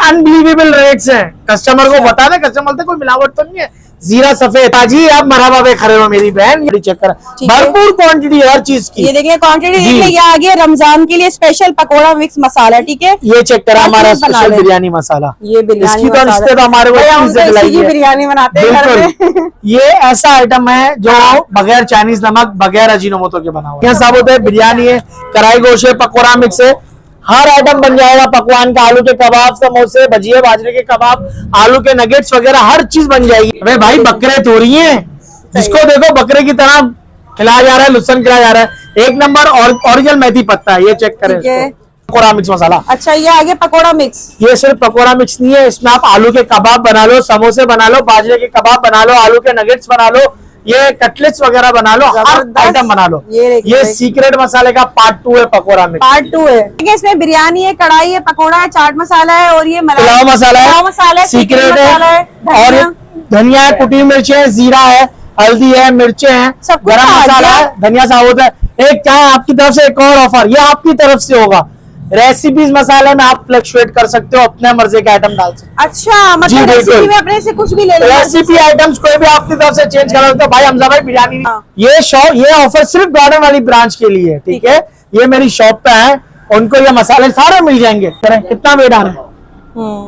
Unbelievable rates हैं। Customer को बता दे, कस्टमर बोलते कोई मिलावट तो नहीं है, जीरा सफेद। जी आप मरहबा पे खड़े हो मेरी बहन, ये चेक कर, भरपूर क्वांटिटी हर चीज की। ये देखिए क्वांटिटी देख ले, ये आ गया रमजान के लिए स्पेशल पकोड़ा मिक्स मसाला, ठीक है। ये चेक करा हमारा स्पेशल बिरयानी मसाला, ये बिरयानी इसकी तो रिश्ते तो हमारे को बिरयानी बनाते हैं घर में। ये ऐसा आइटम है जो बगैर चाइनीज नमक, बगैर अजीनोमोटो के बना हुआ है। साबुत है, बिरयानी है, कढ़ाई गोश्त है, पकौड़ा मिक्स है, हर आइटम बन जाएगा। पकवान का, आलू के कबाब, समोसे, भजिए, बाजरे के कबाब, आलू के नगेट्स वगैरह हर चीज बन जाएगी। अरे भाई बकरे तो रही है, जिसको देखो बकरे की तरह खिलाया जा रहा है, लुत्सन खिलाया जा रहा है। एक नंबर ओरिजिनल मेथी पत्ता है, ये चेक करें। पकौड़ा मिक्स मसाला। अच्छा ये आगे पकौड़ा मिक्स। ये सिर्फ पकौड़ा मिक्स नहीं है, इसमें आप आलू के कबाब बना लो, समोसे बना लो, बाजरे के कबाब बना लो, आलू के नगेट्स बना लो, ये कटलेट्स वगैरह बना लो, हर आइटम बना लो। ये सीक्रेट मसाले का पार्ट 2 है, पकौड़ा मिक्स पार्ट 2 है। ठीक है, इसमें बिरयानी है, कढ़ाई है, पकौड़ा है, चाट मसाला है और ये पुलाव मसाला है, सीक्रेट है, और धनिया है, कुटी मिर्च है, जीरा है, हल्दी है, मिर्चे हैं, गरम मसाला है, धनिया साबुत है। एक क्या है आपकी तरफ से एक और ऑफर, ये आपकी तरफ से होगा। रेसिपीज मसाले में आप फ्लक्चुएट कर सकते हो, अपने मर्जी के आइटम डाल सकते हो। अच्छा, मतलब रेसिपी में अपने से कुछ भी ले लो, रेसिपी आइटम्स कोई भी आपकी तरफ से चेंज कर सकते हो। भाई हमजा भाई बिरयानी, ये ऑफर सिर्फ गार्डन वाली ब्रांच के लिए, ठीक है। ये मेरी शॉप पे है, उनको ये मसाले सारे मिल जाएंगे। कितना वेट आ रहा है,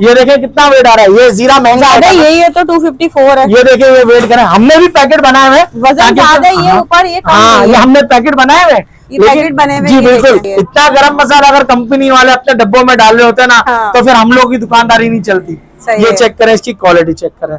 ये देखें कितना वेट आ रहा है। ये जीरा महंगा है, यही है तो 254 है। ये देखें, ये वेट करें, हमने भी पैकेट बनाए हुए, वजन ज्यादा है ये ऊपर, ये हाँ, ये हमने पैकेट बनाए हुए, पैकेट बने हुए। जी बिल्कुल। इतना गरम मसाला अगर कंपनी वाले अपने डब्बों में डाल रहे होते ना, तो फिर हम लोग की दुकानदारी नहीं चलती। ये चेक करें, इसकी क्वालिटी चेक करें,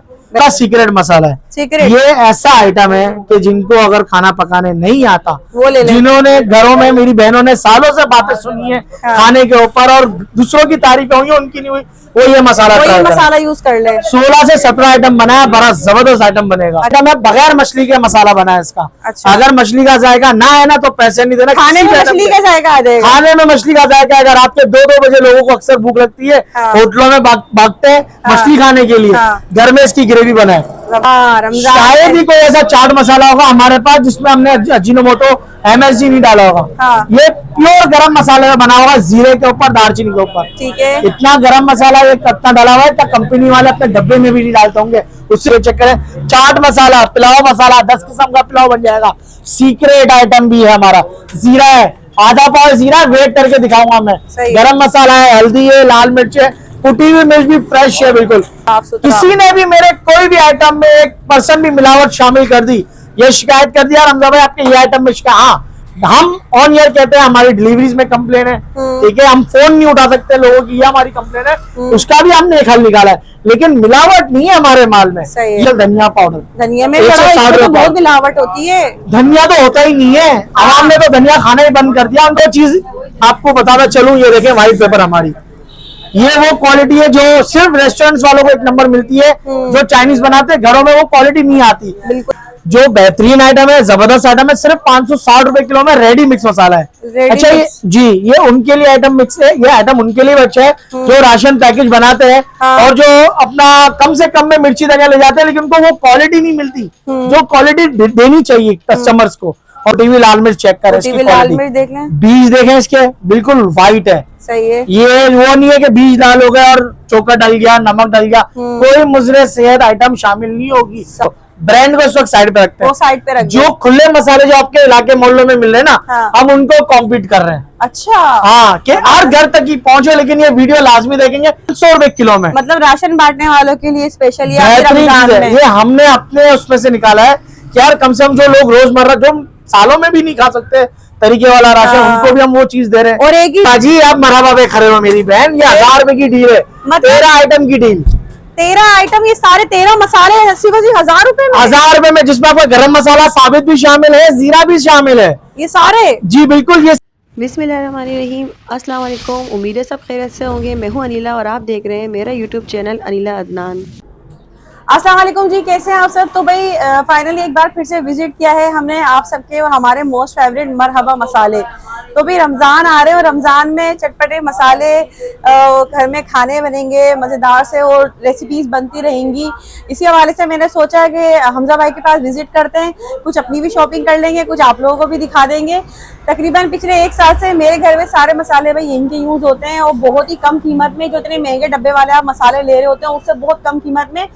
सीक्रेट मसाला है। ये ऐसा आइटम है कि जिनको अगर खाना पकाने नहीं आता, जिन्होंने घरों में, मेरी बहनों ने सालों से बातें सुनी है खाने के ऊपर और दूसरों की तारीफें हुई, उनकी नहीं हुई, वो ये मसाला यूज कर ले। 16 से 17 आइटम बनाया, बड़ा जबरदस्त आइटम बनेगा। आइटम है बगैर मछली के मसाला बना है इसका। अच्छा। अगर मछली का जायका ना है ना तो पैसे नहीं देना। खाने में मछली का जायका आ जाएगा, खाने में मछली का जायका। अगर रात के 2-2 बजे लोगों को अक्सर भूख लगती है, होटलों में भागते हैं मछली खाने के लिए, घर में इसकी ग्रेवी बनाए। शायद ही कोई ऐसा चाट मसाला होगा हमारे पास जिसमें हमने अजीनोमोटो, MSG नहीं डाला होगा। ये प्योर गरम मसाले में बना होगा, जीरे के ऊपर, दालचीनी के ऊपर। ठीक है, इतना गरम मसाला ये कितना डाला हुआ है, कंपनी वाले अपने डब्बे में भी नहीं डालते होंगे, उससे चेक करें। चाट मसाला, पुलाव मसाला, 10 किस्म का पुलाव बन जाएगा। सीक्रेट आइटम भी है हमारा, जीरा है, आधा पाव जीरा, वेट करके दिखाऊंगा मैं। गरम मसाला है, हल्दी है, लाल मिर्च है, कुटी हुई मिर्च भी फ्रेश है बिल्कुल। किसी ने भी मेरे कोई भी आइटम में 1% भी मिलावट शामिल कर दी, ये शिकायत कर दिया हमजा भाई आपके ये आइटम में शिकायत, हाँ हम ऑन ईयर कहते हैं, हमारी डिलीवरीज में कंप्लेन है, ठीक है, हम फोन नहीं उठा सकते लोगों की, ये हमारी कंप्लेन है, उसका भी हमने एक हल निकाला है, लेकिन मिलावट नहीं है हमारे माल में। ये धनिया पाउडर, धनिया में तो बहुत मिलावट होती है, धनिया तो होता ही नहीं है, आवाम ने तो धनिया खाना ही बंद कर दिया। उनको चीज आपको बताना चलूं, ये देखें व्हाइट पेपर हमारी, ये वो क्वालिटी है जो सिर्फ रेस्टोरेंट्स वालों को 1 नंबर मिलती है, जो चाइनीज बनाते हैं घरों में वो क्वालिटी नहीं आती। जो बेहतरीन आइटम है, जबरदस्त आइटम है, सिर्फ 560 रुपए किलो में रेडी मिक्स मसाला है। अच्छा ये उनके लिए आइटम मिक्स है, ये आइटम उनके लिए अच्छा है जो राशन पैकेज बनाते हैं और जो अपना कम से कम में मिर्ची धनिया ले जाते हैं, लेकिन उनको वो क्वालिटी नहीं मिलती जो क्वालिटी देनी चाहिए कस्टमर्स को। और टीवी लाल मिर्च चेक करें, इसकी क्वालिटी देख लें, बीज देखें इसके, बिल्कुल व्हाइट है। सही है, ये वो नहीं है कि बीज लाल हो गया और चोकर डल गया, नमक डल गया, कोई मुजरे सेहत आइटम शामिल नहीं होगी। ब्रांड को इस वक्त साइड पे रखते हैं, साइड पे जो खुले मसाले जो आपके इलाके मोहल्लों में मिल रहे हैं ना, हम उनको कॉम्पीट कर रहे हैं। अच्छा, हाँ, कि हर घर तक ही पहुंचे, लेकिन ये वीडियो लाजमी देखेंगे। 100 रुपए किलो में, मतलब राशन बांटने वालों के लिए स्पेशल ये हमने अपने उसमें से निकाला है कि यार कम से कम जो लोग रोजमर्रा, जो सालों में भी नहीं खा सकते तरीके वाला राशन, उनको भी हम वो चीज दे रहे हैं। और एक ही जी आप मरहबा पे खड़े हो मेरी बहन, ये 1000 रुपए की डील है, 13 आइटम की डील, 13 आइटम, ये सारे 13 मसाले 80-1000 रुपए में, 1000 रुपए में, जिसमें आपका गरम मसाला साबित भी शामिल है, जीरा भी शामिल है, ये सारे। जी बिल्कुल। ये बिस्मिल्लाहिर्रहमानिर्रहीम, अस्सलाम वालेकुम, उम्मीद है सब खैरियत से होंगे। मैं हूं अनिला और आप देख रहे हैं मेरा यूट्यूब चैनल अनिला अदनान। अस्सलाम वालेकुम जी, कैसे हैं आप सब। तो भाई फाइनली एक बार फिर से विजिट किया है हमने आप सबके और हमारे मोस्ट फेवरेट मरहबा मसाले। तो भी रमजान आ रहे हैं और रमजान में चटपटे मसाले घर में खाने बनेंगे मजेदार से और रेसिपीज बनती रहेंगी। इसी हवाले से मैंने सोचा कि हमजा भाई के पास विजिट करते हैं, कुछ अपनी भी शॉपिंग कर लेंगे, कुछ आप लोगों को भी दिखा देंगे। तकरीबन पिछले 1 साल से मेरे घर में सारे मसाले भाई यहीं के यूज होते हैं और बहुत ही कम कीमत में। जो इतने महंगे डब्बे वाले आप मसाले ले रहे होते हैं उससे बहुत कम कीमत में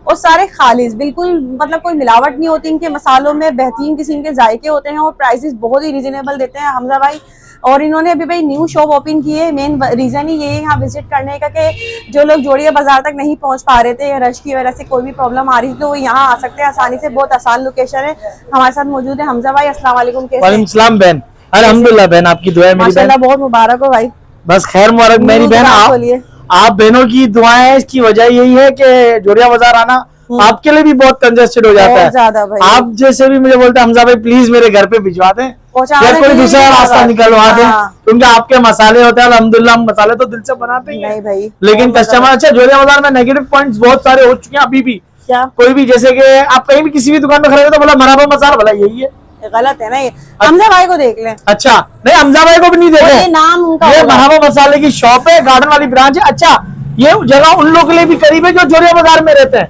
और सारे खालिज, बिल्कुल मतलब कोई मिलावट नहीं होती इनके मसालों में, बेहतरीन किस्म के जायके होते हैं और प्राइसेस बहुत ही रीजनेबल देते हैं हमजा भाई। और इन्होंने अभी भाई न्यू शॉप ओपन की है। मेन रीजन ही ये है यहाँ विजिट करने का कि जो लोग जोड़िया बाजार तक नहीं पहुंच पा रहे थे या रश की वजह से कोई भी प्रॉब्लम आ रही थी तो वो यहाँ आ सकते हैं आसानी से। बहुत आसान लोकेशन है। हमारे साथ मौजूद है हमजा भाई। अस्सलाम वालेकुम। वालेकुम सलाम बहन। अल्हम्दुलिल्लाह बहन, आपकी दुआ है मेरी माशाल्लाह, बहन। बहुत मुबारक हो भाई। बस खैर मुबारक मेरी बहन। आप बहनों की दुआएं, इसकी वजह यही है कि जोड़िया बाजार आना आपके लिए भी बहुत कंजेस्टेड हो जाता है। ज्यादा भाई। आप जैसे भी मुझे बोलते हैं हमजा भाई प्लीज मेरे घर पे भिजवा दें या कोई दूसरा रास्ता निकलवा दें, क्योंकि आपके मसाले होते हैं अल्हम्दुलिल्लाह, हम मसाले तो दिल से बनाते ही हैं भाई। लेकिन कस्टमर अच्छा जोड़िया बाजार में नेगेटिव पॉइंट्स बहुत सारे हो चुके हैं अभी भी। क्या कोई भी जैसे कि आप कहीं भी किसी भी दुकान में खड़े हो तो बोला मराबा मसाला, भला यही है, गलत है ना ये। हमजा भाई को देख लें। अच्छा नहीं, हमजा भाई को भी नहीं देखे। ये नाम उनका ये मराबा मसाले की शॉप है, गार्डन वाली ब्रांच है। अच्छा ये जगह उन लोगों के लिए भी करीब है जो जोड़िया बाजार में रहते हैं।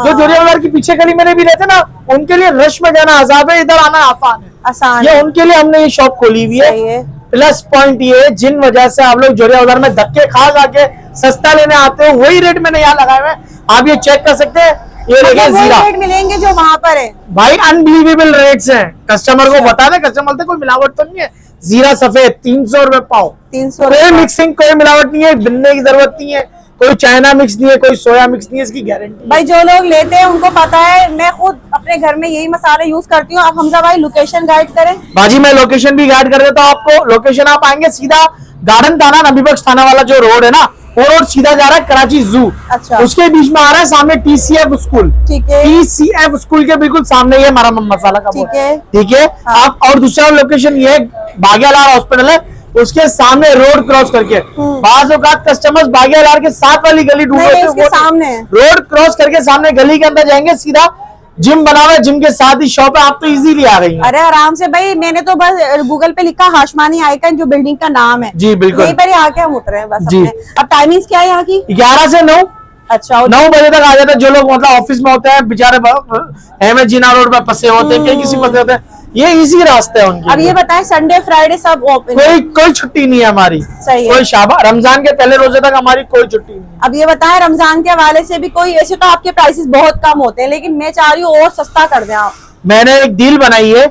जो जोड़िया बाजार की पीछे गली में भी रहते हैं ना, उनके लिए रश में जाना अजाब है, इधर आना आसान है। ये उनके लिए हमने ये शॉप खोली हुई है। प्लस पॉइंट ये जिन वजह से आप लोग जोड़िया बाजार में धक्के खा के सस्ता लेने आते हो, वही रेट मैंने यहाँ लगाए हुए हैं। आप ये चेक कर सकते हैं। ये देखिए जीरा रेट मिलेंगे जो वहाँ पर है भाई, अनबिलीवेबल रेट्स हैं। कस्टमर को बता दे, कस्टमर बोलते कोई मिलावट तो नहीं है। जीरा सफेद 300 रुपए पाव, 300। कोई मिक्सिंग, कोई मिलावट नहीं है, बिनने की जरूरत नहीं है, कोई चाइना मिक्स नहीं है, कोई सोया मिक्स नहीं है, इसकी गारंटी भाई। जो लोग लेते हैं उनको पता है। मैं खुद अपने घर में यही मसाले यूज करती हूँ। आप हमजा भाई लोकेशन गाइड करें। बाजी मैं लोकेशन भी गाइड कर देता हूँ आपको। लोकेशन आप आएंगे सीधा गार्डन थाना, नबी बख्श थाना वाला जो रोड है ना, वो रोड सीधा जा रहा है कराची जू। अच्छा। उसके बीच में आ रहा है सामने TCF स्कूल। ठीक है। TCF स्कूल के बिल्कुल सामने ये हमारा मसाला का ठीक है। ठीक है। आप और दूसरा लोकेशन ये बागियालाल हॉस्पिटल है, उसके सामने रोड क्रॉस करके। बाज़ औकात कस्टमर्स बागियालाल के साथ वाली गली ढूंढ रहे उसके सामने रोड क्रॉस करके सामने गली के अंदर जाएंगे, सीधा जिम बना हुआ है, जिम के साथ ही शॉप है। आप तो इजीली आ गई हैं। अरे आराम से भाई। मैंने तो बस गूगल पे लिखा हाशमानी आइकन, जो बिल्डिंग का नाम है। जी बिल्कुल, यहीं पर ही आके हम उतरे हैं बस जी। अपने। अब टाइमिंग्स क्या है यहाँ की? 11 से 9। अच्छा, 9 बजे तक आ जाते हैं जो लोग मतलब ऑफिस में होते हैं बेचारे, अहमद जीना रोड पर फंसे होते हैं, कहीं किसी फंसे होते हैं, ये इजी रास्ते हैं उनके। अब ये बताएं संडे फ्राइडे सब ओपन? कोई छुट्टी नहीं है हमारी। सही है। कोई शाबा रमजान के पहले रोजे तक हमारी कोई छुट्टी नहीं है। अब ये बताएं रमजान के हवाले से भी कोई, ऐसे तो आपके प्राइसेस बहुत कम होते हैं लेकिन मैं चाह रही हूँ और सस्ता कर दें आप। मैंने एक डील बनाई है।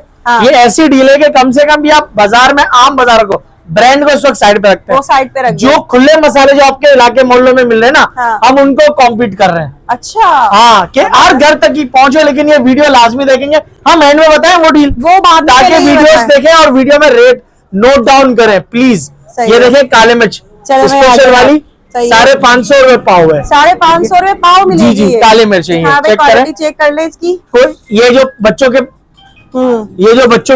ये ऐसी डील है कि कम से कम भी आप बाजार में, आम बाजार को, ब्रांड को इस वक्त साइड पे रखते हैं, वो साइड पे रख जो खुले मसाले जो आपके इलाके मोहल्लों में मिल रहे हैं ना, हम उनको कॉम्पीट कर रहे हैं। अच्छा। हाँ, कि हर घर तक ही पहुंचे, लेकिन ये वीडियो लाजमी देखेंगे। हम एंड में बताएं वो डील, वो बात ताकि वीडियोस देखें और वीडियो में रेट नोट डाउन करें प्लीज। ये देखें काले मिर्च स्पेशल वाली 550 रुपए पाव है। 550 रुपए पाव मिलेगी। जी काले मिर्च है। चेक करें, चेक कर ले इसकी। ये जो बच्चों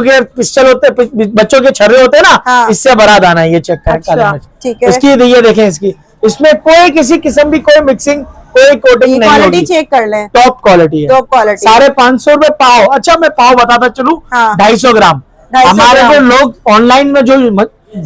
के पिस्टल होते हैं, बच्चों के छर्रे होते हैं ना, इससे बड़ा दाना है। ये चेक करें काले मिर्च। ठीक है। इसकी ये देखें, इसकी इसमें कोई किसी किस्म की कोई मिक्सिंग, कोई कोटिंग नहीं होगी। चेक कर लें, टॉप क्वालिटी है। 550 रुपए पाव। अच्छा मैं पाव बताता चलूं, 250 ग्राम। हमारे जो लोग ऑनलाइन में जो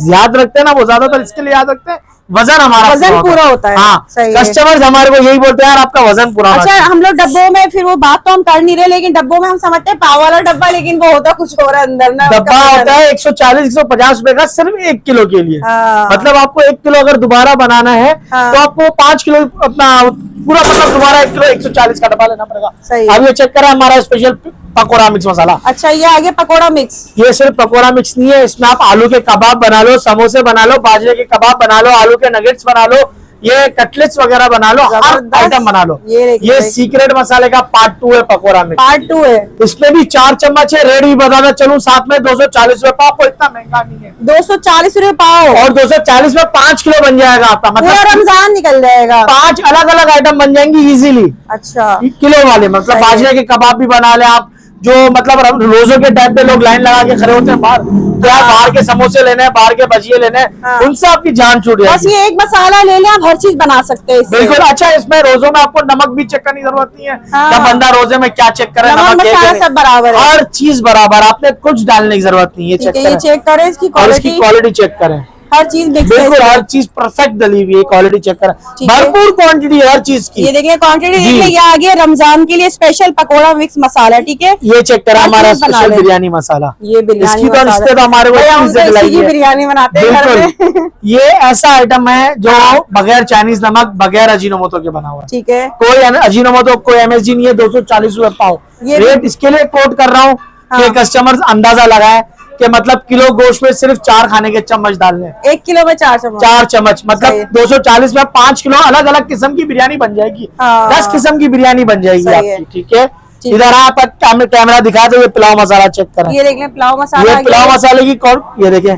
याद रखते हैं ना, वो ज्यादातर इसके लिए याद रखते हैं वजन हमारा वजन पूरा होता है। हाँ, कस्टमर्स हमारे को यही बोलते हैं यार आपका वजन पूरा। अच्छा हम लोग डब्बों में, फिर वो बात तो हम कर नहीं रहे, लेकिन डब्बों में हम समझते हैं पाव वाला डब्बा, लेकिन वो होता कुछ और अंदर ना। डब्बा होता है 140-150 रुपए का, सिर्फ 1 किलो के लिए। मतलब आपको 1 किलो अगर दोबारा बनाना है तो आपको 5 किलो अपना पूरा मतलब दोबारा 1 किलो 140 का डब्बा लेना पड़ेगा। अब ये चेक करें हमारा स्पेशल पकोड़ा मिक्स मसाला। अच्छा ये आगे पकोड़ा मिक्स। ये सिर्फ पकोड़ा मिक्स नहीं है, इसमें आप आलू के कबाब बना लो, समोसे बना लो, बाजरे के कबाब बना लो, आलू के नगेट्स बना लो, ये कटलेट्स वगैरह बना लो, हर आइटम बना लो। ये सीक्रेट मसाले का पार्ट 2 है पकोड़ा मिक्स। पार्ट 2 है। इसमें भी 4 चम्मच है। रेट भी बताना चलूं साथ में 240 रुपए पाव, इतना महंगा नहीं है। 240 रुपए पाव और 240 में 5 किलो बन जाएगा आपका, मतलब रमजान निकल जाएगा। 5 अलग अलग आइटम बन जाएंगी इजीली। अच्छा किलो वाले, मतलब बाजरे के कबाब भी बना ले आप, जो मतलब रोजों के टाइम पे लोग लाइन लगा के खड़े होते हैं बाहर, तो यार बाहर के समोसे लेने हैं, बाहर के भजिए लेने हैं, उनसे आपकी जान छूट बस जाएगी। ये एक मसाला ले लें, आप हर चीज बना सकते हैं इससे। बिल्कुल। अच्छा, इसमें रोजों में आपको नमक भी चेक करने की जरूरत नहीं है। हाँ। जब बंदा रोजे में क्या चेक करे, नमक नमक मसाला सब बराबर है, हर चीज बराबर, आपने कुछ डालने की जरूरत नहीं है। ठीक है, ये चेक करें इसकी और इसकी क्वालिटी, क्वालिटी चेक करें, हर चीज मिक्स है बिल्कुल इसमें। हर चीज परफेक्ट डली हुई है, क्वालिटी चेक करें, ठीक है। भरपूर क्वांटिटी हर चीज की। ये देखिए क्वांटिटी जी। देखिए, ये आ गया रमजान के लिए स्पेशल पकोड़ा मिक्स मसाला, ठीक है। ये चेक करा हर हमारा चीज बना स्पेशल लें। बिरयानी मसाला, ये बिरयानी इसकी तो रिश्ते तो हमारे को भैया, हम चीज़ तो दिलाई इसी की है। बिरयानी बनाते हैं घर में। बिल्कुल। ये ऐसा आइटम है जो बगैर चाइनीज नमक, बगैर अजीनोमोटो के बना हुआ है। ठीक है, कोई अजीनोमोटो, कोई MSG नहीं है। 240 रुपए पाव ये रेट इसके लिए कोट कर रहा हूँ कि कस्टमर अंदाजा लगाए कि मतलब किलो गोश्त में सिर्फ 4 खाने के चम्मच डालने हैं। 1 किलो में 4 चम्मच, 4 चम्मच सही मतलब है। 240 में 5 किलो अलग अलग किस्म की बिरयानी बन जाएगी। हाँ। 10 किस्म की बिरयानी बन जाएगी सही है। आपकी, ठीक है। ठीक इधर आप कैमरा दिखा दो, ये पुलाव मसाला चेक करें। ये देख लें पुलाव मसाला, ये पुलाव मसाले की ये देखें,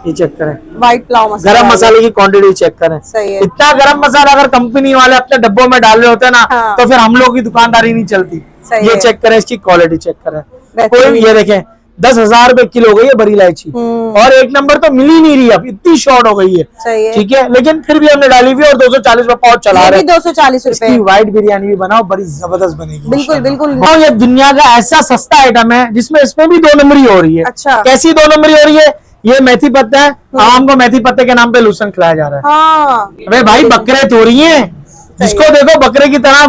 ये चेक करें। व्हाइट पुलाव मसाला, गरम मसाले की क्वांटिटी चेक करें। सही है। इतना गरम मसाला अगर कंपनी वाले अपने डब्बों में डाल रहे होते हैं ना, हाँ। तो फिर हम लोग की दुकानदारी नहीं चलती। सही ये है। चेक करें, इसकी क्वालिटी चेक करें। बेहतरीन। कोई ये देखें 10,000 रुपए किलो हो गई है बड़ी इलायची, और 1 नंबर तो मिल ही नहीं रही, अब इतनी शॉर्ट हो गई है। सही है। ठीक है, लेकिन फिर भी हमने डाली हुई है और 240 रुपए पाव चला ये रहे भी हैं। 240 इसकी रुपए, व्हाइट बिरयानी भी बनाओ, बड़ी जबरदस्त बनेगी। बिल्कुल बिल्कुल। और ये दुनिया का ऐसा सस्ता आइटम है जिसमें इसमें भी 2 नंबरी हो रही है। अच्छा। कैसी 2 नंबरी हो रही है? ये मेथी पत्ता है, आम को मेथी पत्ते के नाम पे लूसन खिलाया जा रहा है। हाँ, अबे भाई, बकरे थोड़ी हैं, जिसको देखो बकरे की तरह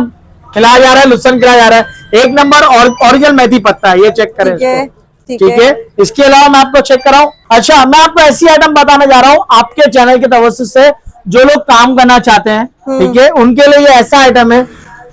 खिलाया जा रहा है, लुसन खिलाया जा रहा है। 1 नंबर ओरिजिनल मेथी पत्ता है, ये चेक करें ठीक है, इसको। ठीक ठीक है। इसके अलावा मैं आपको चेक कराऊं। अच्छा, मैं आपको ऐसी आइटम बताने जा रहा हूँ आपके चैनल के तवज्जुह से, जो लोग काम करना चाहते हैं, ठीक है, उनके लिए ये ऐसा आइटम है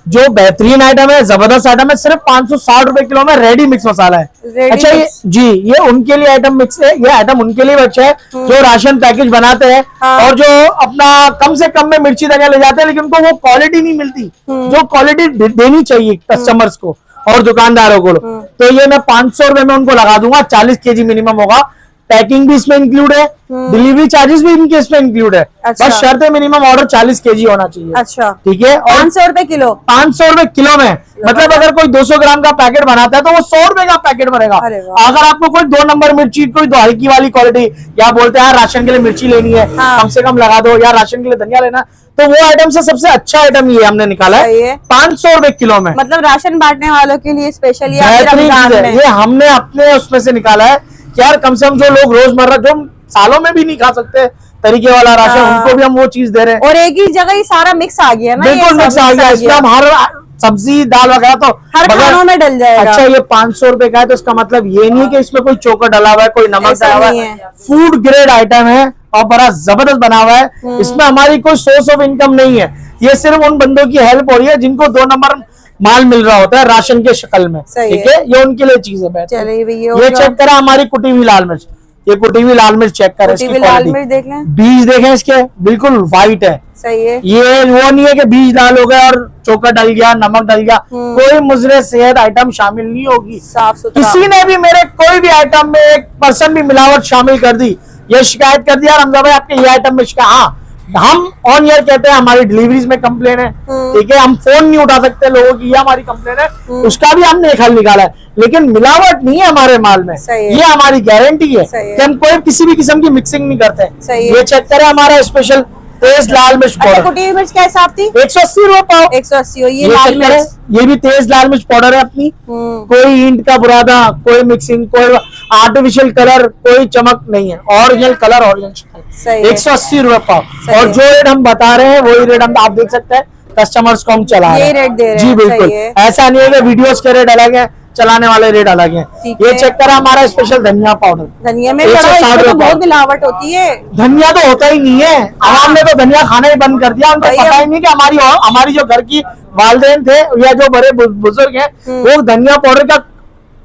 जो बेहतरीन आइटम है, जबरदस्त आइटम है। सिर्फ 560 रुपए किलो में रेडी मिक्स मसाला है। रेडी अच्छा, ये मिक्स। जी, ये उनके लिए आइटम मिक्स है। ये आइटम उनके लिए अच्छा है जो राशन पैकेज बनाते हैं, और जो अपना कम से कम में मिर्ची धनिया ले जाते हैं, लेकिन उनको वो क्वालिटी नहीं मिलती जो क्वालिटी देनी चाहिए कस्टमर्स को और दुकानदारों को। तो ये मैं 500 रुपए में उनको लगा दूंगा, 40 kg मिनिमम होगा। पैकिंग भी इसमें इंक्लूड है, डिलीवरी चार्जेस भी इनके इसमें इंक्लूड है। अच्छा। बस शर्त है मिनिमम ऑर्डर 40 kg होना चाहिए। अच्छा, ठीक है। और 500 रुपए किलो, 500 रुपए किलो में, मतलब अगर कोई 200 ग्राम का पैकेट बनाता है तो वो 100 रुपए का पैकेट बनेगा। अरे वाह। अगर आपको कोई 2 नंबर मिर्ची, कोई 2 हल्की वाली क्वालिटी, या बोलते हैं यार राशन के लिए मिर्ची लेनी है, हाँ। कम से कम लगा दो, या राशन के लिए धनिया लेना, तो वो आइटम से सबसे अच्छा आइटम ये हमने निकाला सही है है। 500 रुपए किलो में। मतलब राशन बांटने वालों के लिए स्पेशल ये बेहतरीन रमजान चीज है। में। ये हमने अपने उसमें से निकाला है कि यार कम से कम जो लोग रोजमर्रा, जो सालों में भी नहीं खा सकते तरीके वाला राशन, हाँ। उनको भी हम वो चीज दे रहे हैं। और एक ही जगह ये सारा मिक्स आ गया ना, बिल्कुल मिक्स आ गया। इसमें हम हर सब्जी दाल वगैरह तो हर बगैर- खानों में डल जाएगा। अच्छा, ये 500 रुपए का है तो इसका मतलब ये नहीं है कि इसमें कोई चोकर डला हुआ है, कोई नमक ऐसा डला हुआ नहीं है। है। फूड ग्रेड आइटम है और बड़ा जबरदस्त बना हुआ है। इसमें हमारी कोई सोर्स ऑफ इनकम नहीं है, ये सिर्फ उन बंदों की हेल्प हो रही है जिनको 2 नंबर माल मिल रहा होता है राशन के शक्ल में। सही ठीक है, ये उनके लिए चीज है बेहतर। चलिए भैया, ये चेक करा हमारी कुटी हुई लाल मिर्च, ये कुटी हुई लाल मिर्च चेक करें, कुटी इसकी हुई लाल quality। मिर्च देख लें, बीज देखें इसके, बिल्कुल व्हाइट है। सही है। ये वो नहीं है कि बीज डाल हो गया और चोकर डल गया, नमक डल गया, कोई मुजरे सेहत आइटम शामिल नहीं होगी। साफ सुथरा। किसी ने भी मेरे कोई भी आइटम में 1% भी मिलावट शामिल कर दी, ये शिकायत कर दिया रमजा भाई आपके ये आइटम में शिकायत, हाँ हम ऑन ईयर कहते हैं हमारी डिलीवरीज में कंप्लेन है, ठीक है, हम फोन नहीं उठा सकते लोगों की, ये हमारी कंप्लेन है, उसका भी हमने एक हल निकाला है, लेकिन मिलावट नहीं है हमारे माल में, सही है। ये हमारी गारंटी है सही है। कि हम कोई किसी भी किस्म की मिक्सिंग नहीं करते। सही है। ये चेक करें हमारा स्पेशल तेज लाल मिर्च अच्छा, पाउडर, कुटी हुई मिर्च क्या हिसाब थी? 180 रुपए पाव। 180। ये ये लाल चेक करें, मिर्च, ये भी तेज लाल मिर्च पाउडर है अपनी, कोई ईंट का बुरादा, कोई मिक्सिंग, कोई आर्टिफिशियल कलर, कोई चमक नहीं है, ओरिजिनल कलर, ओरिजिनल सही है। 180 रुपए पाव। सही और है। जो रेट हम बता रहे हैं वही रेट हम आप देख सकते हैं, कस्टमर्स को हम चला रहे यही हैं। रेट दे रहे जी हैं, बिल्कुल, सही है। ऐसा नहीं है कि वीडियोस के रेट अलग है, चलाने वाले रेट अलग है। ठीक ये है। चेक करा हमारा स्पेशल धनिया पाउडर, धनिया में 160 इसमें तो रुपए बहुत पाव। मिलावट होती है। धनिया तो होता ही नहीं है, आवाम ने तो धनिया खाना ही बंद कर दिया, उनको भाई पता ही नहीं कि हमारी जो घर की वालदेन थे या जो बड़े बुजुर्ग हैं, वो धनिया पाउडर का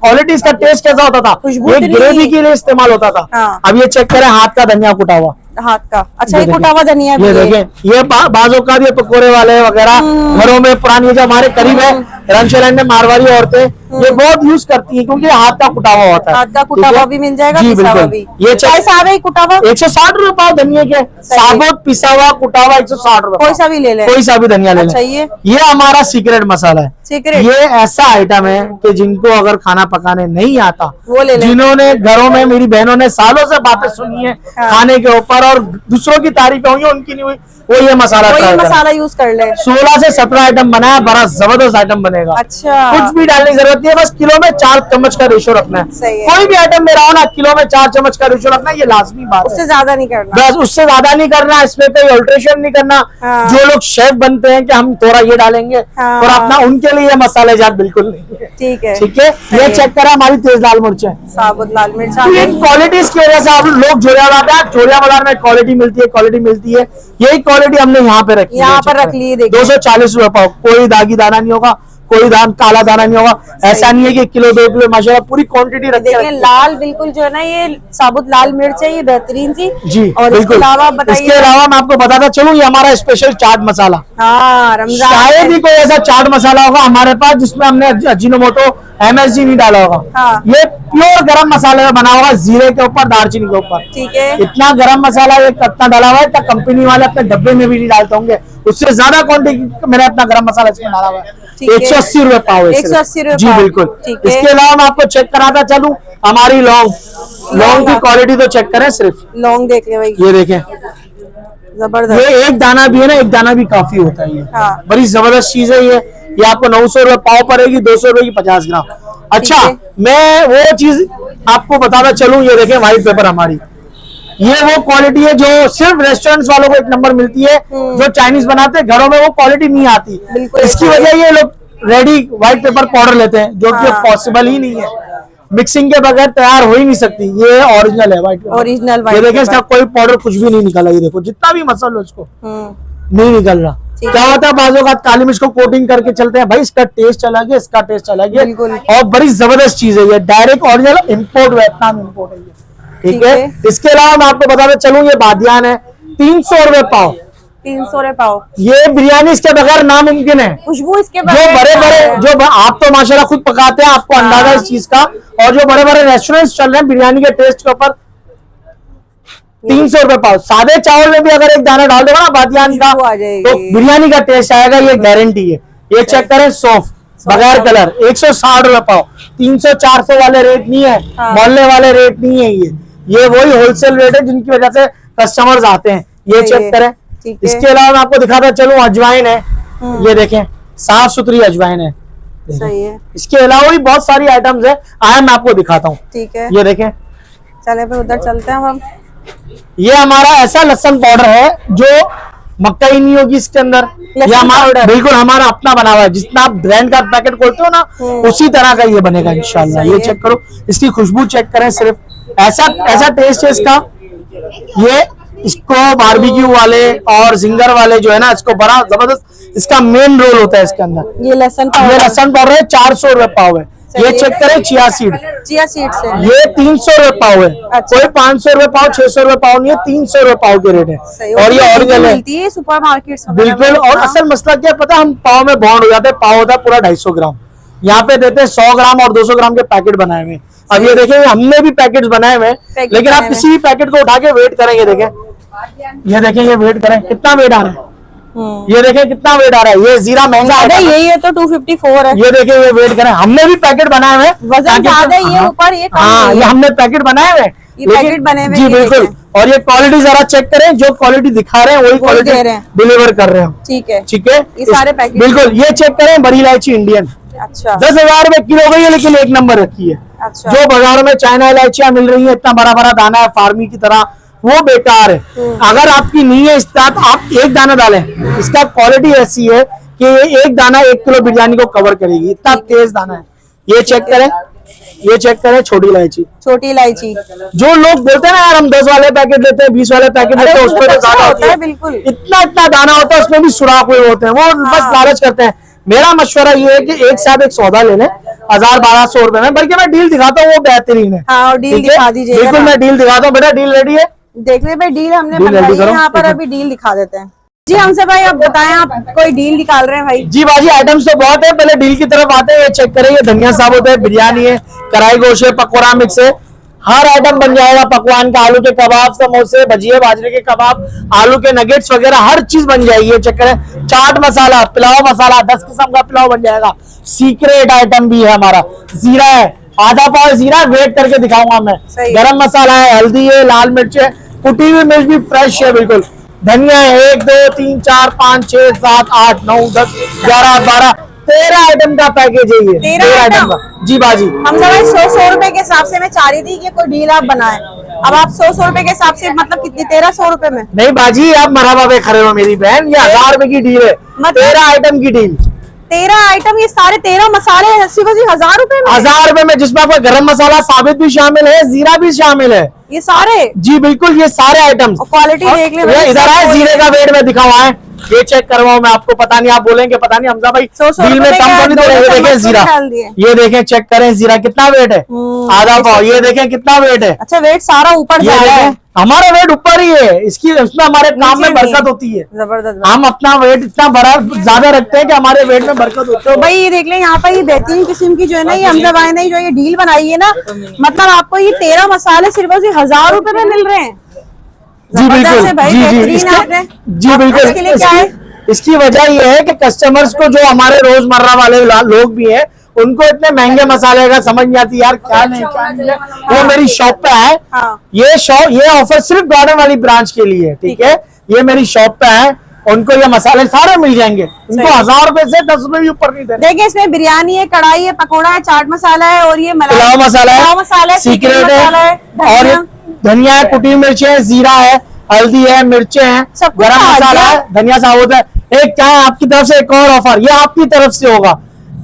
क्वालिटी, इसका टेस्ट कैसा होता था, खुशबू ये इतनी ग्रेवी नहीं। के लिए इस्तेमाल होता था। हाँ। अब ये चेक करें हाथ का धनिया कुटा हुआ, हाथ का। अच्छा, ये देखें। कुटा हुआ धनिया भी ये है। देखें, ये बाजों का ये पकोड़े वाले वगैरह घरों में पुरानी जो हमारे करीब है, रंगशैलन में मारवाड़ी औरतें ये बहुत यूज करती है, क्योंकि हाथ का कुटा हुआ होता है। हाथ का कुटा हुआ भी मिल जाएगा, जी पिसा हुआ बिल्कुल। भी। ये कैसा है कुटा हुआ? 160 रुपए पाव धनिया के, साबुत पिसा हुआ कुटा हुआ 160 रुपए। कोई सा भी ले ले, कोई सा भी धनिया ले अच्छा, ले। ये हमारा सीक्रेट मसाला है। सीक्रेट, ये ऐसा आइटम है कि जिनको अगर खाना पकाने नहीं आता, वो ले ले। जिन्होंने घरों में, मेरी बहनों ने सालों से बातें सुनी है खाने के ऊपर और दूसरों की तारीफें हुई, उनकी नहीं हुई, वो ये मसाला मसाला यूज कर ले। 16 से 17 आइटम बनाया, बड़ा जबरदस्त आइटम बनेगा। अच्छा, कुछ भी डालने की जरूरत नहीं है, बस किलो में 4 चम्मच का रेशो रखना है। सही है। कोई भी आइटम मेरा हो ना, किलो में 4 चम्मच का रेशो रखना है, ये लाजमी बात है। उससे ज्यादा नहीं करना, बस उससे ज्यादा नहीं करना, इसमें कोई अल्ट्रेशन नहीं करना। जो लोग शेफ बनते हैं कि हम थोड़ा ये डालेंगे थोड़ा अपना, उनके लिए मसाले जात बिल्कुल नहीं है। ठीक है, ठीक है। ये चेक करा, हमारी तेज लाल मिर्च है, साबुत लाल मिर्च। तो ये क्वालिटी की वजह से आप लोग जोड़िया बाजार में क्वालिटी मिलती है। यही क्वालिटी हमने यहाँ पे रखी है, यहाँ पर रख ली। 240 रुपए पाव, कोई दागी दाना नहीं होगा, कोई काला दाना नहीं होगा। ऐसा नहीं है कि किलो 2 किलो, माशाल्लाह पूरी क्वांटिटी रखी है। लाल बिल्कुल जो है ना, ये साबुत लाल मिर्च है, ये बेहतरीन सी जी। और बिल्कुल। इसके अलावा मैं आपको बताता चलूं, ये हमारा स्पेशल चाट मसाला। हाँ, रमजान शायद ही कोई ऐसा चाट मसाला होगा हमारे पास जिसमें हमने अजीनोमोटो MSG नहीं डाला होगा। हाँ। ये प्योर गरम मसाले में बना होगा, जीरे के ऊपर, दालचीनी के ऊपर। ठीक है। इतना गरम मसाला ये कितना डाला हुआ है, इतना कंपनी वाले अपने डब्बे में भी नहीं डालते होंगे, उससे ज्यादा क्वांटिटी मैंने अपना गरम मसाला इसमें डाला हुआ है। 180 रुपए पाव है। 180 रुपए जी बिल्कुल। इसके अलावा मैं आपको चेक कराता चलूं, हमारी लौंग की क्वालिटी तो चेक करें, सिर्फ लौंग देख ले भाई, ये देखें, जबरदस्त। ये एक दाना भी है ना, एक दाना भी काफी होता है। ये हाँ। बड़ी जबरदस्त चीज है। ये आपको 900 रुपए पाव पड़ेगी, 200 रुपए की 50 ग्राम। अच्छा, मैं वो चीज आपको बताना चलूं, ये देखें व्हाइट पेपर हमारी, ये वो क्वालिटी है जो सिर्फ रेस्टोरेंट्स वालों को एक नंबर मिलती है। जो चाइनीज बनाते हैं घरों में वो क्वालिटी नहीं आती, इसकी वजह ये लोग रेडी व्हाइट पेपर पाउडर लेते हैं, जो कि पॉसिबल ही नहीं है, मिक्सिंग के बगैर तैयार हो ही नहीं सकती। ये ओरिजिनल है व्हाइट पेपर, ओरिजिनल। ये देखें, इसका कोई पाउडर कुछ भी नहीं निकला। ये देखो, जितना भी मसल लो इसको नहीं निकल रहा। क्या होता है, बाजू का काली मिर्च को कोटिंग करके चलते हैं भाई, इसका टेस्ट चला गया, इसका टेस्ट चला गया। और बड़ी जबरदस्त चीज है ये, direct original import, Vietnam import है ये। ठीक है। इसके अलावा मैं आपको बताना चलूं, ये बादियान है, 300 रुपए पाव। 300 रुपए पाव। ये बिरयानी इसके बगैर नामुमकिन है। खुशबू इसके जो बड़े आप तो माशाल्लाह खुद पकाते हैं, आपको अंदाजा इस चीज का। और जो बड़े बड़े रेस्टोरेंट चल रहे हैं बिरयानी के टेस्ट के ऊपर, 300 रुपए पाव। सादे चावल में भी अगर एक दाना डाल देगा ना बादियान का, तो बिरयानी का टेस्ट आएगा, ये गारंटी है। ये चेक करें, सॉफ्ट बगैर कलर, 160 रुपए पाव। 300-400 वाले रेट नहीं है, मोहल्ले वाले रेट नहीं है। ये वही होलसेल रेट है जिनकी वजह से कस्टमर्स आते हैं। ये चेक करें। इसके अलावा मैं आपको दिखाता चलूं, अजवाइन है, ये देखें, साफ सुथरी अजवाइन है। सही है। इसके अलावा भी बहुत सारी आइटम्स है, आए मैं आपको दिखाता हूँ। ठीक है, ये देखें, चले फिर उधर चलते हैं हम। ये हमारा ऐसा लहसुन पाउडर है जो मक्का ही नहीं होगी इसके अंदर, ये हमारा बिल्कुल हमारा अपना बना हुआ है। जितना आप ब्रांड का पैकेट खोलते हो ना, उसी तरह का ये बनेगा इंशाल्लाह। ये चेक करो, इसकी खुशबू चेक करें, सिर्फ ऐसा टेस्ट है इसका। ये इसको बारबेक्यू वाले और जिंगर वाले जो है ना, इसको बड़ा जबरदस्त, इसका मेन रोल होता है इसके अंदर। ये लहसुन पाउडर है, 400 रुपए पाव है। ये चेक करें, चिया सीड से ये 300 रुपए पाव है। अच्छा। कोई 500 रुपए पाव, 600 रुपए पाव नहीं है, 300 रुपए पाव के रेट है। और ये ओरिजिनल है सुपर मार्केट बिल्कुल। और असल मसला क्या पता, हम पाव में बॉन्ड हो जाते हैं। पाव होता है पूरा 250 ग्राम, यहाँ पे देते हैं 100 ग्राम और 200 ग्राम के पैकेट बनाए हुए। अब ये देखें, हमने भी पैकेट्स बनाए हुए, लेकिन आप किसी भी पैकेट को उठा के वेट करेंगे, देखें, ये देखें, ये वेट करें कितना वेट आ रहा है। ये देखें कितना वेट आ रहा है। ये जीरा महंगा है, यही है तो 254 है। ये देखें, ये वेट करें, हमने भी पैकेट बनाए हुए, वजन ज्यादा है, ये ऊपर ये कम है। ये हमने पैकेट बनाए हुए, पैकेट बने हुए जी बिल्कुल। और ये क्वालिटी जरा चेक करें, जो क्वालिटी दिखा रहे हैं वही क्वालिटी डिलीवर कर रहे हैं। ठीक है, ठीक है, ये सारे पैकेट बिल्कुल। ये चेक करें, बड़ी इलायची इंडियन, अच्छा, 10,000 रुपए किलो गई है, लेकिन एक नंबर रखी है। अच्छा। जो बाजारों में चाइना इलायचियां मिल रही है, इतना बड़ा बड़ा दाना है फार्मी की तरह, वो बेकार है। अगर आपकी नहीं है इस तरह, आप एक दाना डालें, इसका क्वालिटी ऐसी है कि ये एक दाना 1 किलो बिरयानी को कवर करेगी, इतना तेज दाना है। ये चेक करें, ये चेक करें, छोटी इलायची। जो लोग बोलते हैं ना यार, हम 10 वाले पैकेट लेते हैं, 20 वाले पैकेट लेते हैं, उसमें तो दाना होता है, बिल्कुल इतना दाना होता है, उसमें भी सुराख हुए होते हैं, वो बस लालच करते हैं। मेरा मशवरा ये है कि एक साथ एक सौदा ले लें 1000-1200 रुपए में, बल्कि मैं डील दिखाता हूँ, वो बेहतरीन है। हाँ, डील दिखा दीजिए। बिल्कुल, मैं डील दिखाता हूँ। बेटा डील रेडी है, देख ले भाई, डील हमने बनाई है यहाँ पर, अभी डील दिखा देते हैं। जी हमसे भाई आप बताएं, आप कोई डील निकाल रहे हैं भाई? जी बाजी आइटम्स तो बहुत है, पहले डील की तरफ आते हैं। ये चेक करें, ये धनिया साबुत है, बिरयानी है, कढ़ाई गोश्त है, पकौड़ा मिक्स है, हर आइटम बन जाएगा। पकवान का, आलू के कबाब, समोसे, भजिए, बाजरे के कबाब, आलू के नगेट्स वगैरह हर चीज बन जाएगी। ये चेक करें, चाट मसाला, पुलाव मसाला, 10 किस्म का पुलाव बन जाएगा। सीक्रेट आइटम भी है हमारा, जीरा है, आधा पाव जीरा, वेट करके दिखाऊंगा मैं। गरम मसाला है, हल्दी है, लाल मिर्च है, कुटी हुई मिर्च भी फ्रेश है बिल्कुल, धनिया है, 1 2 3 4 5 6 7 8 9 10 11 12 13 आइटम का पैकेज है ये। 13 आइटम का जी बाजी। हम भाई 100 रुपए के हिसाब से मैं चाह रही थी कि कोई डील आप बनाए। अब आप 100 रुपए के हिसाब से मतलब कितनी, 1300 रुपए में? नहीं बाजी, आप मरहबा पे खड़े हो मेरी बहन, ये 1000 रुपए की डील है, 13 आइटम की डील। 13 आइटम, ये सारे 13 मसाले 1000 रुपए में? 1000 रुपए में, जिसमें आपका गरम मसाला साबित भी शामिल है, जीरा भी शामिल है, ये सारे? जी बिल्कुल, ये सारे आइटम्स। क्वालिटी देख ले, इधर आए, जीरे का वेट में दिखा हुआ है, ये चेक करवाओ मैं आपको। पता नहीं, आप बोलेंगे पता नहीं हमजा भाई डील में कम तो नहीं दे रहे। ये देखें जीरा, ये देखें, चेक करें जीरा कितना वेट है, आधा पाव। ये देखें कितना वेट है। अच्छा, वेट सारा ऊपर जा रहा है? हमारा वेट ऊपर ही है, इसमें हमारे काम में बरकत होती है। जबरदस्त। हम अपना वेट इतना बड़ा ज्यादा रखते हैं कि हमारे वेट में बरकत होती है। तो भाई ये देख लें, यहाँ पर ये बेहतरीन किस्म की जो है ना, ये हमजा भाई ने जो ये डील बनाई है ना, मतलब आपको ये 13 मसाले सिर्फ 1000 रुपए में मिल रहे हैं। जी बिल्कुल, जी बिल्कुल। इसके लिए क्या है? इसकी वजह यह है कि कस्टमर्स को, जो हमारे रोजमर्रा वाले लोग भी हैं, उनको इतने महंगे मसाले का समझ नहीं आती यार, क्या नहीं क्या नहीं है। वो मेरी शॉप पे है। हाँ। ये ऑफर सिर्फ गार्डन वाली ब्रांच के लिए है, ठीक है। ये मेरी शॉप पे है, उनको ये मसाले सारे मिल जाएंगे, उनको 1000 रुपए से 10 रुपए भी ऊपर नहीं देने। देखिए, इसमें बिरयानी है, कढ़ाई है, पकौड़ा है, चाट मसाला है, और ये पुलाव मसाला है, सीक्रेट है, और धनिया है, कुटी मिर्च है, जीरा है, हल्दी है, मिर्चे हैं, गरम मसाला है, धनिया साबुत है। एक क्या है आपकी तरफ से एक और ऑफर, ये आपकी तरफ से होगा,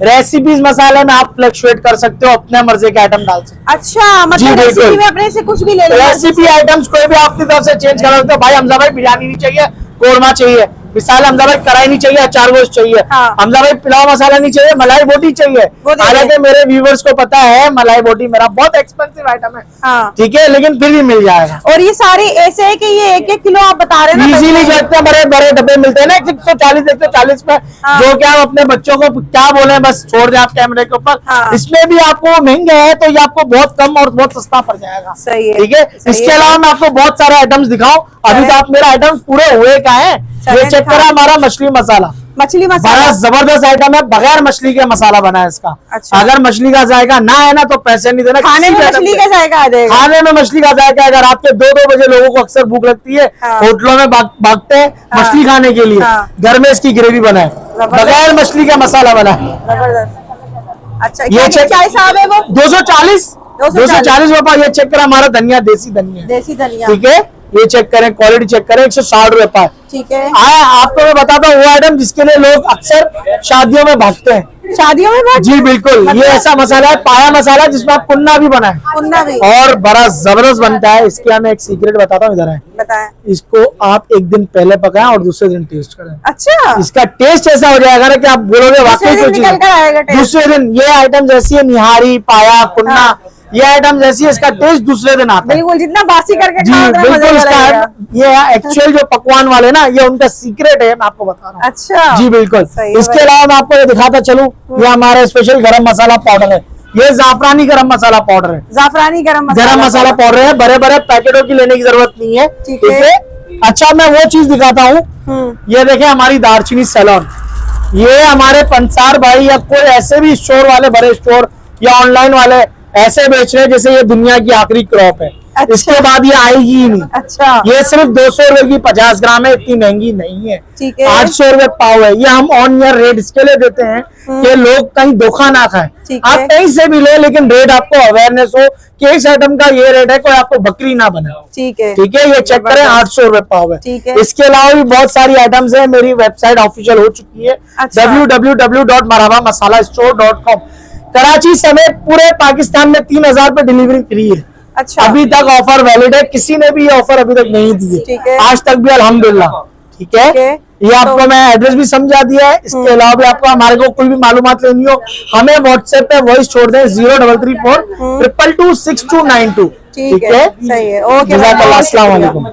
रेसिपीज मसाले में आप फ्लक्चुएट कर सकते हो, अपने मर्जी के आइटम डाल सकते हो। अच्छा, मतलब रेसिपी में अपने से कुछ भी ले लो, रेसिपी आइटम्स कोई भी आपकी तरफ से चेंज कर सकते हो। भाई हमजा भाई बिरयानी नहीं चाहिए, कोरमा चाहिए, मिसाल हमजा भाई कढ़ाई नहीं चाहिए, अचार गोश्त चाहिए, हमजा भाई पुलाव मसाला नहीं चाहिए, मलाई बोटी चाहिए। हालांकि मेरे व्यूवर्स को पता है मलाई बोटी मेरा बहुत एक्सपेंसिव आइटम है, ठीक है, लेकिन फिर भी मिल जाएगा। और ये सारी ऐसे है कि ये 1-1 किलो आप बता रहे हैं ना, इजीली जो इतने बड़े बड़े डब्बे मिलते हैं ना, 140 में, जो क्या अपने बच्चों को क्या बोले, बस छोड़ दे आप कैमरे के ऊपर। इसमें भी आपको महंगे है तो ये आपको बहुत कम और बहुत सस्ता पड़ जाएगा, सही है, ठीक है। इसके अलावा मैं आपको बहुत सारे आइटम्स दिखाऊं, अभी तो आप मेरा आइटम पूरे हुए का है। ये चेक करा, हमारा मछली मसाला बड़ा जबरदस्त आइटम है, बगैर मछली के मसाला बना है इसका। अच्छा। अगर मछली का जायका ना है ना तो पैसे नहीं देना। खाने में मछली का जायका आ जाएगा, खाने में मछली का जायका। अगर रात के 2-2 बजे लोगों को अक्सर भूख लगती है, होटलों में भागते हैं मछली खाने के लिए, घर में इसकी ग्रेवी बना है, बगैर मछली का मसाला बना है। अच्छा, ये क्या हिसाब है वो? 240 रुपए। ये चेक करा, हमारा धनिया देसी धनिया, ठीक है। ये चेक करें, क्वालिटी चेक करें, 160 रुपए, ठीक है। आपको मैं बताता हूँ वो आइटम जिसके लिए लोग अक्सर शादियों में भागते हैं। शादियों में जी बिल्कुल, ये ऐसा मसाला है, पाया मसाला, जिसमें आप कुन्ना भी बनाए, कुन्ना भी, और बड़ा जबरदस्त बनता है। इसके मैं एक सीक्रेट बताता हूँ, इधर है, बताएं। इसको आप एक दिन पहले पकाएं और दूसरे दिन टेस्ट करें। अच्छा, इसका टेस्ट ऐसा हो जाएगा ना कि आप बोलोगे वाकई कोई चीज। दूसरे दिन ये आइटम जैसी है, निहारी, पाया, कुन्ना, ये आइटम जैसी है, इसका टेस्ट दूसरे दिन आता है। बिल्कुल, जितना बासी करके जी बिल्कुल। इसका ये एक्चुअल जो पकवान वाले ना, ये उनका सीक्रेट है, मैं आपको बता रहा हूँ। अच्छा, जी बिल्कुल। इसके अलावा मैं आपको ये दिखाता चलूं, ये हमारा स्पेशल गरम मसाला पाउडर है, ये जाफरानी गरम मसाला पाउडर है, जाफरानी गरम मसाला पाउडर है, बड़े बड़े पैकेटों की लेने की जरूरत नहीं है, ठीक है। अच्छा, मैं वो चीज दिखाता हूँ, ये देखें हमारी दालचीनी सैलॉन, ये हमारे पंसार भाई या कोई ऐसे भी स्टोर वाले, बड़े स्टोर या ऑनलाइन वाले ऐसे बेच रहे हैं जैसे ये दुनिया की आखिरी क्रॉप है। अच्छा। इसके बाद ये आएगी ही नहीं। अच्छा। ये सिर्फ 200 रुपए की 50 ग्राम है, इतनी महंगी नहीं है, ठीक है। 800 रुपए पाव है। ये हम ऑन ईयर रेट इसके लिए देते हैं कि लोग कहीं धोखा ना खाएं। आप कहीं से भी ले, लेकिन रेट आपको अवेयरनेस हो कि इस आइटम का ये रेट है, कोई आपको बकरी ना बने, ठीक है, ठीक है। ये चेक करें, 800 रुपए पाव है। इसके अलावा भी बहुत सारी आइटम्स है, मेरी वेबसाइट ऑफिशियल हो चुकी है, www.marhaba-masala-store.com। कराची समेत पूरे पाकिस्तान में 3000 पे डिलीवरी फ्री है। अच्छा। अभी तक ऑफर वैलिड है, किसी ने भी ये ऑफर अभी तक नहीं दी है, आज तक भी अल्हम्दुलिल्लाह, ठीक है। ये आपको मैं एड्रेस भी समझा दिया है। इसके अलावा भी आपको हमारे को कोई भी मालूमात लेनी हो, हमें व्हाट्सएप पे वॉइस छोड़ दें 0334 222 6292, ठीक है। सही है, ओके, अस्सलाम वालेकुम।